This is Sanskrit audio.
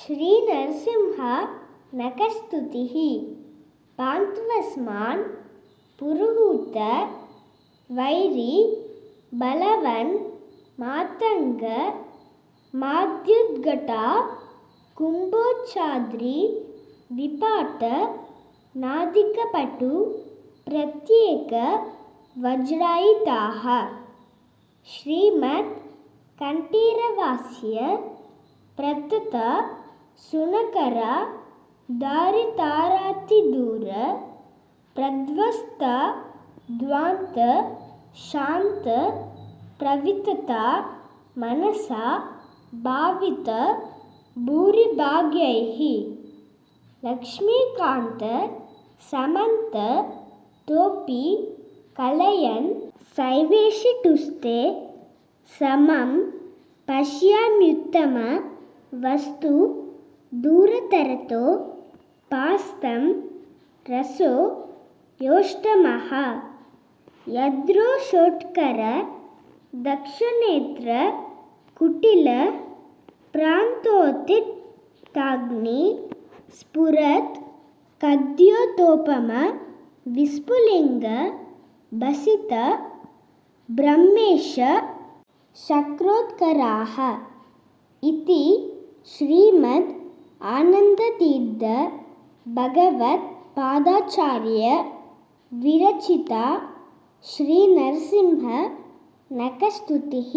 श्रीनरसिंह नखस्तुतिः पान्त्वस्मान् पुरुहूत वैरी बलवन् मातंग माद्युद्घटा कुंभोच्छाद्रि विपाट नादिकपटु प्रत्येक वज्रायिताः श्रीमत् कंठीरवास्य प्रतत सुनकर दारितारातिदूर प्रध्वस्त ध्वांत शांत प्रवितता मनसा भावित भूरिभाग्यैः लक्ष्मीकांत समंत तोपि कलयन् सैवेशितुस्ते समं पश्याम्युत्तम वस्तु दूरतरतो पास्तं रसो योष्टमः यद्रोषोत्कर दक्षनेत्र कुटिल प्रान्तोत्थिताग्नि स्फुरत् कद्योतोपम विस्फुलिंग बसित ब्रह्मेश शक्रोत्कराः इति श्रीमद् आनंदतीर्थ भगवत् पादाचार्य विरचिता श्रीनरसिंह नखस्तुतिः।